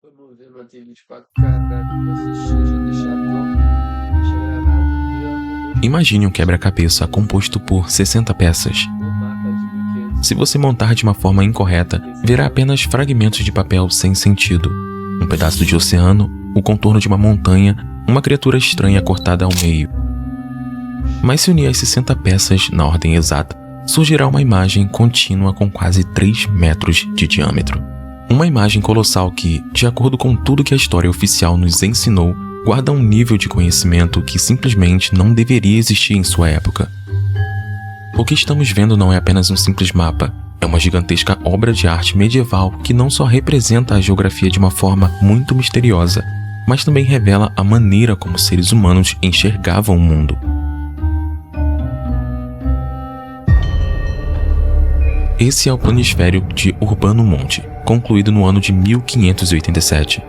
Vamos ver uma TV de 4K pra assistir, já deixar pronto, deixa gravado. Imagine um quebra-cabeça composto por 60 peças. O mapa de 1500. Se você montar de uma forma incorreta, verá apenas fragmentos de papel sem sentido. Um pedaço de oceano, o contorno de uma montanha, uma criatura estranha cortada ao meio. Mas se unir as 60 peças na ordem exata, surgirá uma imagem contínua com quase 3 metros de diâmetro. Uma imagem colossal que, de acordo com tudo que a história oficial nos ensinou, guarda um nível de conhecimento que simplesmente não deveria existir em sua época. O que estamos vendo não é apenas um simples mapa, é uma gigantesca obra de arte medieval que não só representa a geografia de uma forma muito misteriosa, mas também revela a maneira como os seres humanos enxergavam o mundo. Esse é o planisfério de Urbano Monte, concluído no ano de 1587.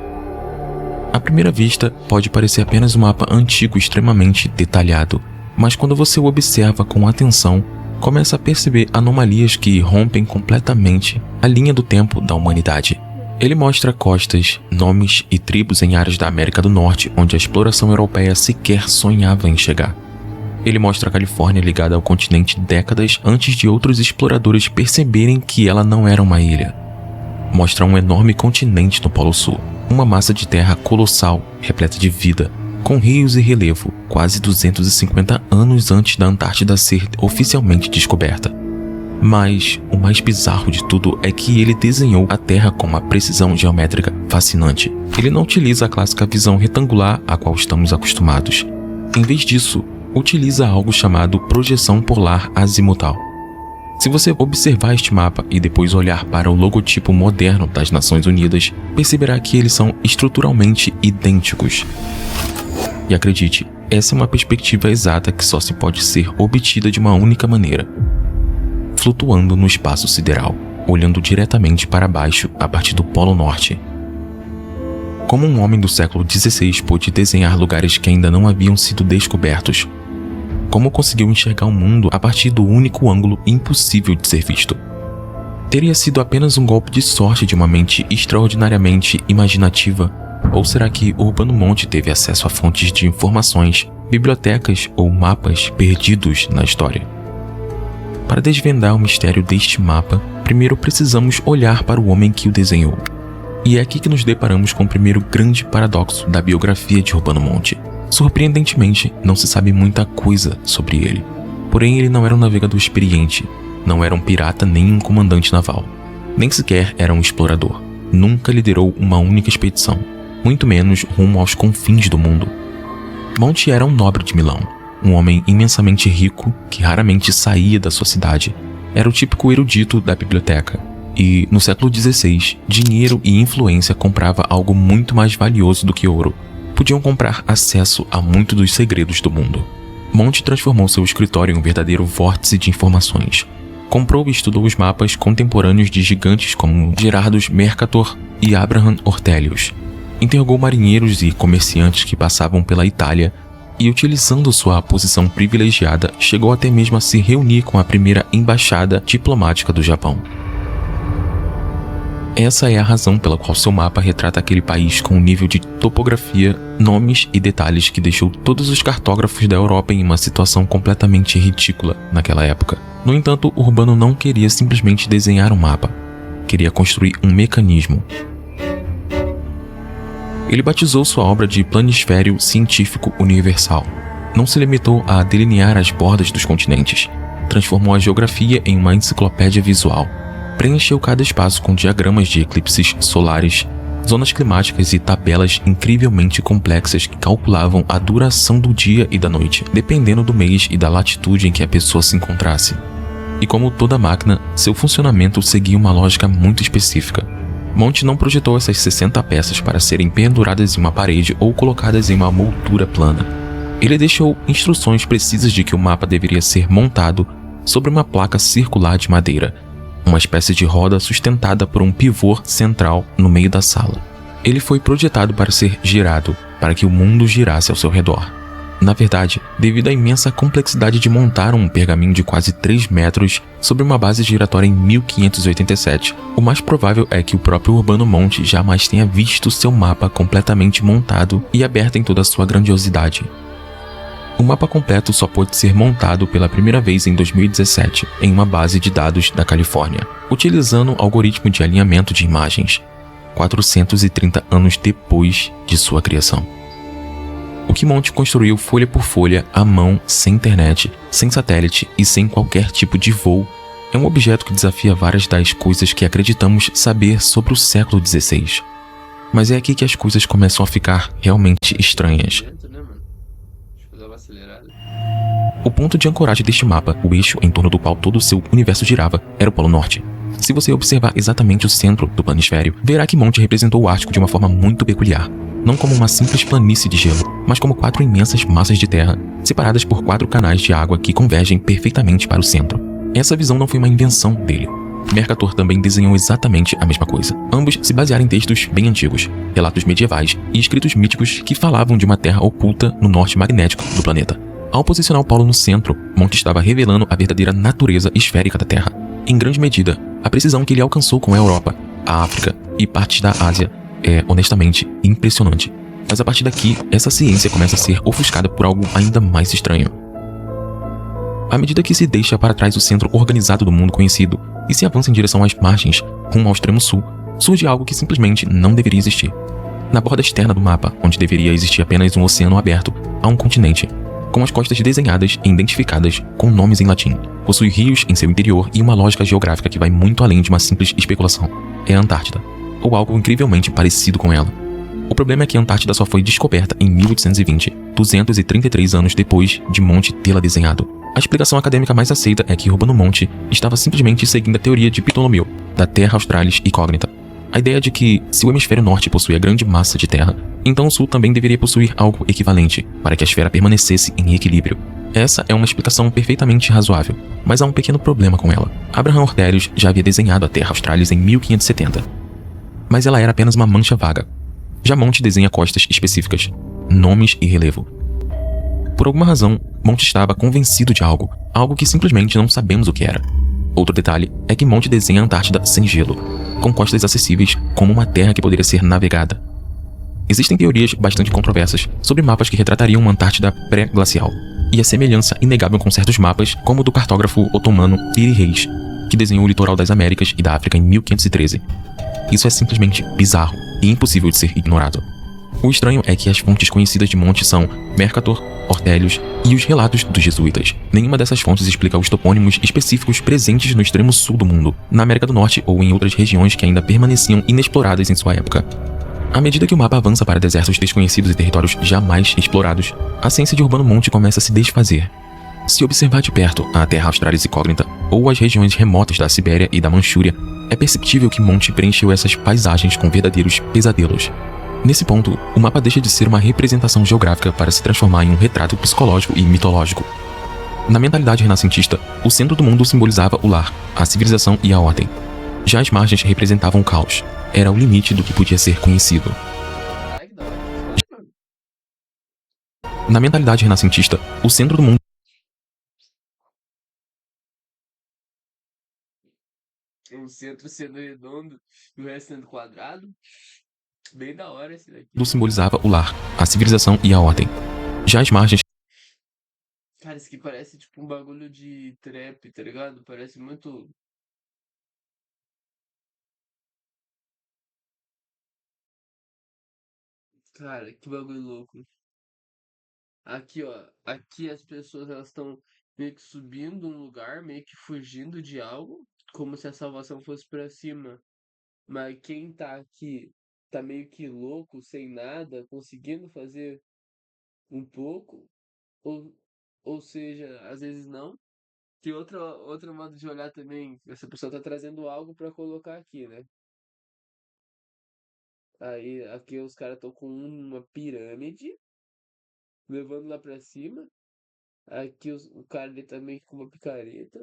À primeira vista, pode parecer apenas um mapa antigo extremamente detalhado, mas quando você o observa com atenção, começa a perceber anomalias que rompem completamente a linha do tempo da humanidade. Ele mostra costas, nomes e tribos em áreas da América do Norte onde a exploração europeia sequer sonhava em chegar. Ele mostra a Califórnia ligada ao continente décadas antes de outros exploradores perceberem que ela não era uma ilha. Mostra um enorme continente no Polo Sul, uma massa de terra colossal, repleta de vida, com rios e relevo, quase 250 anos antes da Antártida ser oficialmente descoberta. Mas o mais bizarro de tudo é que ele desenhou a Terra com uma precisão geométrica fascinante. Ele não utiliza a clássica visão retangular a qual estamos acostumados. Em vez disso, utiliza algo chamado projeção polar azimutal. Se você observar este mapa e depois olhar para o logotipo moderno das Nações Unidas, perceberá que eles são estruturalmente idênticos. E acredite, essa é uma perspectiva exata que só se pode ser obtida de uma única maneira: flutuando no espaço sideral, olhando diretamente para baixo a partir do Polo Norte. Como um homem do século XVI pôde desenhar lugares que ainda não haviam sido descobertos? Como conseguiu enxergar o mundo a partir do único ângulo impossível de ser visto? Teria sido apenas um golpe de sorte de uma mente extraordinariamente imaginativa? Ou será que Urbano Monte teve acesso a fontes de informações, bibliotecas ou mapas perdidos na história? Para desvendar o mistério deste mapa, primeiro precisamos olhar para o homem que o desenhou. E é aqui que nos deparamos com o primeiro grande paradoxo da biografia de Urbano Monte. Surpreendentemente, não se sabe muita coisa sobre ele. Porém, ele não era um navegador experiente, não era um pirata nem um comandante naval. Nem sequer era um explorador. Nunca liderou uma única expedição, muito menos rumo aos confins do mundo. Monte era um nobre de Milão, um homem imensamente rico que raramente saía da sua cidade. Era o típico erudito da biblioteca. E, no século XVI, dinheiro e influência comprava algo muito mais valioso do que ouro. Podiam comprar acesso a muitos dos segredos do mundo. Monte transformou seu escritório em um verdadeiro vórtice de informações. Comprou e estudou os mapas contemporâneos de gigantes como Gerardus Mercator e Abraham Ortelius. Interrogou marinheiros e comerciantes que passavam pela Itália e, utilizando sua posição privilegiada, chegou até mesmo a se reunir com a primeira embaixada diplomática do Japão. Essa é a razão pela qual seu mapa retrata aquele país com um nível de topografia, nomes e detalhes que deixou todos os cartógrafos da Europa em uma situação completamente ridícula naquela época. No entanto, Urbano não queria simplesmente desenhar um mapa. Queria construir um mecanismo. Ele batizou sua obra de Planisfério Científico Universal. Não se limitou a delinear as bordas dos continentes. Transformou a geografia em uma enciclopédia visual. Preencheu cada espaço com diagramas de eclipses solares, zonas climáticas e tabelas incrivelmente complexas que calculavam a duração do dia e da noite, dependendo do mês e da latitude em que a pessoa se encontrasse. E como toda máquina, seu funcionamento seguia uma lógica muito específica. Monte não projetou essas 60 peças para serem penduradas em uma parede ou colocadas em uma moldura plana. Ele deixou instruções precisas de que o mapa deveria ser montado sobre uma placa circular de madeira, uma espécie de roda sustentada por um pivô central no meio da sala. Ele foi projetado para ser girado, para que o mundo girasse ao seu redor. Na verdade, devido à imensa complexidade de montar um pergaminho de quase 3 metros sobre uma base giratória em 1587, o mais provável é que o próprio Urbano Monte jamais tenha visto seu mapa completamente montado e aberto em toda a sua grandiosidade. O mapa completo só pôde ser montado pela primeira vez em 2017, em uma base de dados da Califórnia, utilizando algoritmo de alinhamento de imagens, 430 anos depois de sua criação. O que Monte construiu folha por folha, à mão, sem internet, sem satélite e sem qualquer tipo de voo, é um objeto que desafia várias das coisas que acreditamos saber sobre o século XVI. Mas é aqui que as coisas começam a ficar realmente estranhas. Lento, né, mano? Deixa eu fazer uma acelerada. O ponto de ancoragem deste mapa, o eixo em torno do qual todo o seu universo girava, era o Polo Norte. Se você observar exatamente o centro do planisfério, verá que Monte representou o Ártico de uma forma muito peculiar. Não como uma simples planície de gelo, mas como 4 imensas massas de terra, separadas por 4 canais de água que convergem perfeitamente para o centro. Essa visão não foi uma invenção dele. Mercator também desenhou exatamente a mesma coisa. Ambos se basearam em textos bem antigos, relatos medievais e escritos míticos que falavam de uma terra oculta no norte magnético do planeta. Ao posicionar o polo no centro, Monte estava revelando a verdadeira natureza esférica da Terra. Em grande medida, a precisão que ele alcançou com a Europa, a África e partes da Ásia é, honestamente, impressionante. Mas a partir daqui, essa ciência começa a ser ofuscada por algo ainda mais estranho. À medida que se deixa para trás o centro organizado do mundo conhecido e se avança em direção às margens, rumo ao extremo sul, surge algo que simplesmente não deveria existir. Na borda externa do mapa, onde deveria existir apenas um oceano aberto, há um continente, com as costas desenhadas e identificadas com nomes em latim. Possui rios em seu interior e uma lógica geográfica que vai muito além de uma simples especulação. É a Antártida, ou algo incrivelmente parecido com ela. O problema é que a Antártida só foi descoberta em 1820, 233 anos depois de Monte tê-la desenhado. A explicação acadêmica mais aceita é que Urbano Monte estava simplesmente seguindo a teoria de Ptolomeu, da Terra Australis Incógnita. A ideia de que, se o hemisfério norte possuía grande massa de terra, então o sul também deveria possuir algo equivalente, para que a esfera permanecesse em equilíbrio. Essa é uma explicação perfeitamente razoável, mas há um pequeno problema com ela. Abraham Ortelius já havia desenhado a Terra Australis em 1570, mas ela era apenas uma mancha vaga. Já Monte desenha costas específicas, nomes e relevo. Por alguma razão, Monte estava convencido de algo que simplesmente não sabemos o que era. Outro detalhe é que Monte desenha a Antártida sem gelo, com costas acessíveis como uma terra que poderia ser navegada. Existem teorias bastante controversas sobre mapas que retratariam uma Antártida pré-glacial, e a semelhança inegável com certos mapas, como o do cartógrafo otomano Piri Reis, que desenhou o litoral das Américas e da África em 1513. Isso é simplesmente bizarro e impossível de ser ignorado. O estranho é que as fontes conhecidas de Monte são Mercator, Ortelius e os relatos dos jesuítas. Nenhuma dessas fontes explica os topônimos específicos presentes no extremo sul do mundo, na América do Norte ou em outras regiões que ainda permaneciam inexploradas em sua época. À medida que o mapa avança para desertos desconhecidos e territórios jamais explorados, a ciência de Urbano Monte começa a se desfazer. Se observar de perto a Terra Australis Incógnita ou as regiões remotas da Sibéria e da Manchúria, é perceptível que Monte preencheu essas paisagens com verdadeiros pesadelos. Nesse ponto, o mapa deixa de ser uma representação geográfica para se transformar em um retrato psicológico e mitológico. Na mentalidade renascentista, o centro do mundo simbolizava o lar, a civilização e a ordem. Já as margens representavam o caos. Era o limite do que podia ser conhecido. Ai, que da hora. Na mentalidade renascentista, o centro do mundo O centro sendo redondo e o resto sendo quadrado. Bem da hora esse daqui. simbolizava o lar, a civilização e a ordem. Já as margens Cara, isso aqui parece tipo um bagulho de trap, tá ligado? Parece muito. Cara, que bagulho louco. Aqui, ó. Aqui as pessoas elas estão meio que subindo um lugar, meio que fugindo de algo, como se a salvação fosse pra cima. Mas quem tá aqui tá meio que louco, sem nada, conseguindo fazer um pouco, ou, ou seja, às vezes não. Tem outro modo de olhar também. Essa pessoa tá trazendo algo pra colocar aqui, né? Aí aqui os caras estão com uma pirâmide, levando lá pra cima. Aqui o cara ele tá meio que com uma picareta.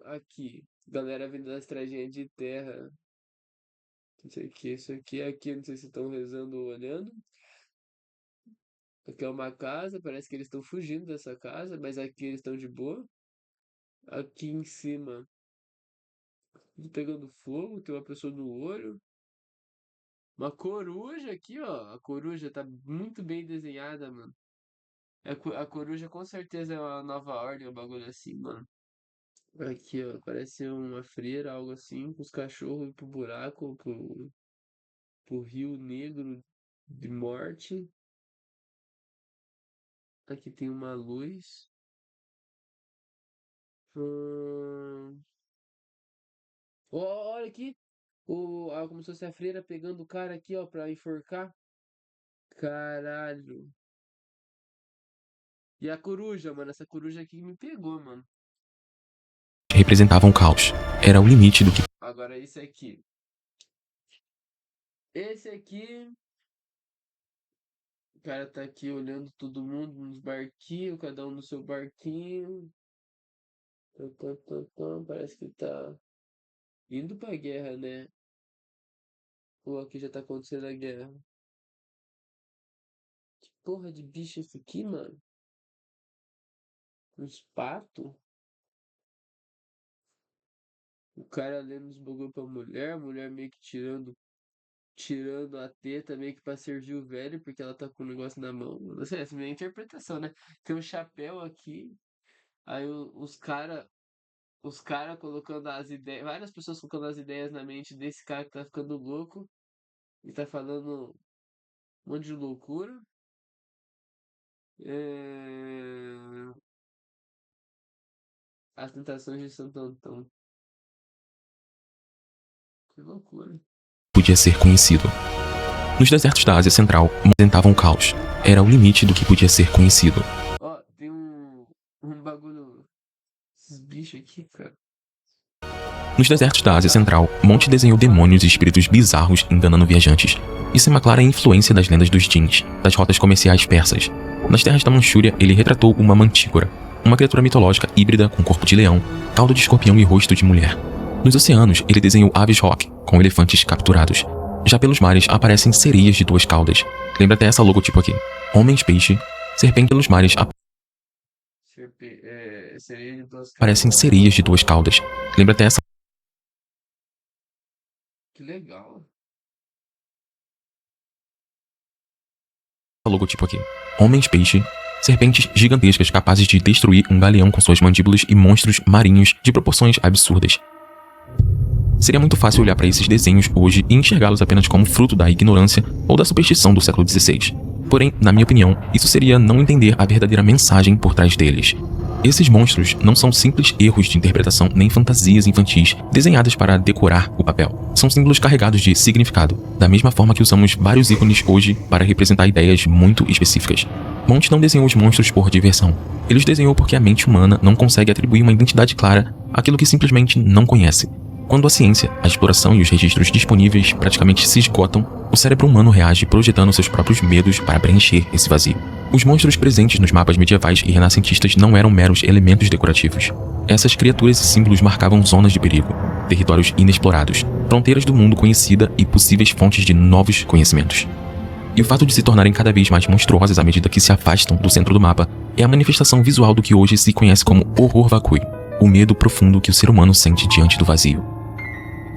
Aqui, galera vindo das tragédias de terra. Não sei o que, isso aqui, aqui, não sei se estão rezando ou olhando. Aqui é uma casa, parece que eles estão fugindo dessa casa, mas aqui eles estão de boa. Aqui em cima, tudo pegando fogo, tem uma pessoa no olho. Uma coruja aqui, ó. A coruja tá muito bem desenhada, mano. A coruja com certeza é uma nova ordem, um bagulho assim, mano. Aqui, ó, parece uma freira, algo assim, com os cachorros pro buraco, pro rio negro de morte. Aqui tem uma luz. Olha aqui! Como se fosse a freira pegando o cara aqui, ó, pra enforcar. Caralho. E a coruja, mano, essa coruja aqui me pegou, mano. Representavam o caos. Era o limite do que Agora esse aqui. Esse aqui. O cara tá aqui olhando todo mundo nos barquinhos, cada um no seu barquinho. Parece que tá indo pra guerra, né? Ou aqui já tá acontecendo a guerra. Que porra de bicho é esse aqui, mano? Uns patos? O cara lendo os bagulho pra mulher, a mulher meio que tirando a teta meio que pra servir o velho, porque ela tá com o negócio na mão. Não sei, essa é a minha interpretação, né? Tem um chapéu aqui, aí os cara colocando as ideias, várias pessoas colocando as ideias na mente desse cara que tá ficando louco e tá falando um monte de loucura. É... As tentações de Santo Antão. Que loucura. podia ser conhecido. Nos desertos da Ásia Central, representavam o caos. Era o limite do que podia ser conhecido. Ó, tem um bagulho. Esses bichos aqui, cara. Nos desertos da Ásia Central, Monte desenhou demônios e espíritos bizarros enganando viajantes. Isso é uma clara influência das lendas dos djinns, das rotas comerciais persas. Nas terras da Manchúria, ele retratou uma mantícora, uma criatura mitológica híbrida com corpo de leão, cauda de escorpião e rosto de mulher. Nos oceanos, ele desenhou aves rock, com elefantes capturados. Já pelos mares, aparecem sereias de 2 caudas. Lembra até essa logotipo aqui. Homens-peixe, serpente pelos mares, Sereia de 2 aparecem sereias de 2 caudas. Lembra até essa Que legal. logotipo aqui. Homens-peixe, serpentes gigantescas capazes de destruir um galeão com suas mandíbulas e monstros marinhos de proporções absurdas. Seria muito fácil olhar para esses desenhos hoje e enxergá-los apenas como fruto da ignorância ou da superstição do século XVI. Porém, na minha opinião, isso seria não entender a verdadeira mensagem por trás deles. Esses monstros não são simples erros de interpretação nem fantasias infantis desenhadas para decorar o papel. São símbolos carregados de significado, da mesma forma que usamos vários ícones hoje para representar ideias muito específicas. Monte não desenhou os monstros por diversão. Ele os desenhou porque a mente humana não consegue atribuir uma identidade clara àquilo que simplesmente não conhece. Quando a ciência, a exploração e os registros disponíveis praticamente se esgotam, o cérebro humano reage projetando seus próprios medos para preencher esse vazio. Os monstros presentes nos mapas medievais e renascentistas não eram meros elementos decorativos. Essas criaturas e símbolos marcavam zonas de perigo, territórios inexplorados, fronteiras do mundo conhecida e possíveis fontes de novos conhecimentos. E o fato de se tornarem cada vez mais monstruosas à medida que se afastam do centro do mapa é a manifestação visual do que hoje se conhece como horror vacui, o medo profundo que o ser humano sente diante do vazio.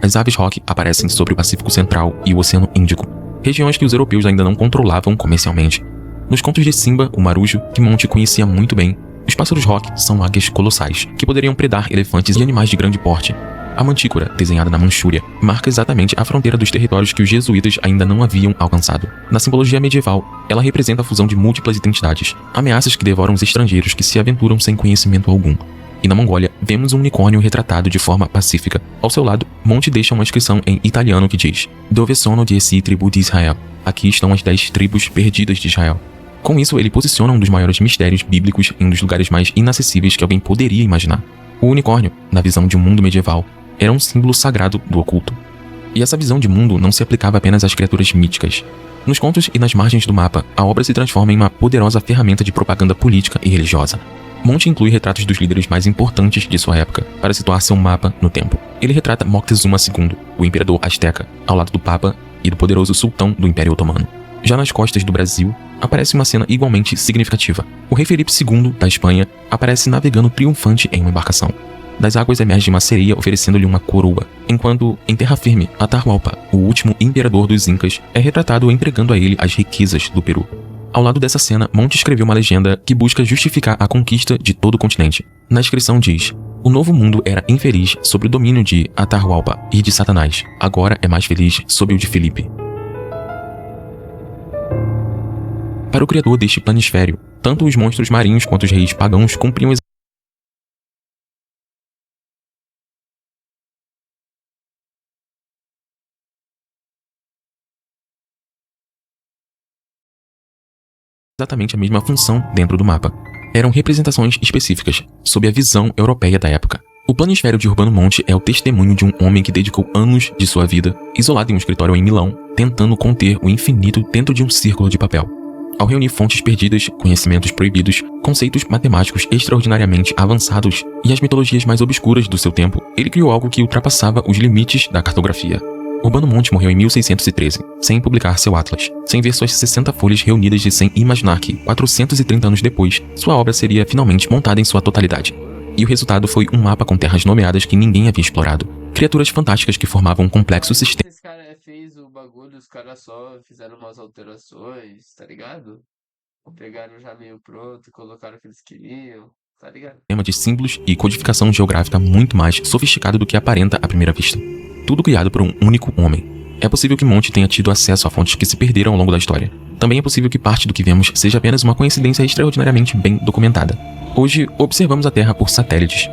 As aves rock aparecem sobre o Pacífico Central e o Oceano Índico, regiões que os europeus ainda não controlavam comercialmente. Nos contos de Simba, o marujo, que Monte conhecia muito bem, os pássaros rock são águias colossais, que poderiam predar elefantes e animais de grande porte. A mantícora, desenhada na Manchúria, marca exatamente a fronteira dos territórios que os jesuítas ainda não haviam alcançado. Na simbologia medieval, ela representa a fusão de múltiplas identidades, ameaças que devoram os estrangeiros que se aventuram sem conhecimento algum. E na Mongólia, vemos um unicórnio retratado de forma pacífica. Ao seu lado, Monte deixa uma inscrição em italiano que diz: Dove sono 10 tribù di Israel? Aqui estão as 10 tribos perdidas de Israel. Com isso, ele posiciona um dos maiores mistérios bíblicos em um dos lugares mais inacessíveis que alguém poderia imaginar. O unicórnio, na visão de um mundo medieval, era um símbolo sagrado do oculto. E essa visão de mundo não se aplicava apenas às criaturas míticas. Nos contos e nas margens do mapa, a obra se transforma em uma poderosa ferramenta de propaganda política e religiosa. Monte inclui retratos dos líderes mais importantes de sua época, para situar seu mapa no tempo. Ele retrata Moctezuma II, o imperador asteca, ao lado do Papa e do poderoso sultão do Império Otomano. Já nas costas do Brasil, aparece uma cena igualmente significativa. O rei Felipe II, da Espanha, aparece navegando triunfante em uma embarcação. Das águas emerge uma sereia oferecendo-lhe uma coroa, enquanto, em terra firme, Atahualpa, o último imperador dos Incas, é retratado entregando a ele as riquezas do Peru. Ao lado dessa cena, Monte escreveu uma legenda que busca justificar a conquista de todo o continente. Na inscrição diz: o novo mundo era infeliz sob o domínio de Atahualpa e de Satanás. Agora é mais feliz sob o de Felipe. Para o criador deste planisfério, tanto os monstros marinhos quanto os reis pagãos cumpriam exatamente a mesma função dentro do mapa. Eram representações específicas, sob a visão europeia da época. O planisfério de Urbano Monte é o testemunho de um homem que dedicou anos de sua vida, isolado em um escritório em Milão, tentando conter o infinito dentro de um círculo de papel. Ao reunir fontes perdidas, conhecimentos proibidos, conceitos matemáticos extraordinariamente avançados e as mitologias mais obscuras do seu tempo, ele criou algo que ultrapassava os limites da cartografia. Urbano Monte morreu em 1613, sem publicar seu Atlas, sem ver suas 60 folhas reunidas e sem imaginar que, 430 anos depois, sua obra seria finalmente montada em sua totalidade. E o resultado foi um mapa com terras nomeadas que ninguém havia explorado. Criaturas fantásticas que formavam um complexo sistema. Esse cara fez o bagulho, os caras só fizeram umas alterações, tá ligado? Pegaram já meio pronto, colocaram o que eles queriam, tá ligado? De símbolos e codificação geográfica muito mais sofisticado do que aparenta à primeira vista. Tudo criado por um único homem. É possível que Monte tenha tido acesso a fontes que se perderam ao longo da história. Também é possível que parte do que vemos seja apenas uma coincidência extraordinariamente bem documentada. Hoje, observamos a Terra por satélites.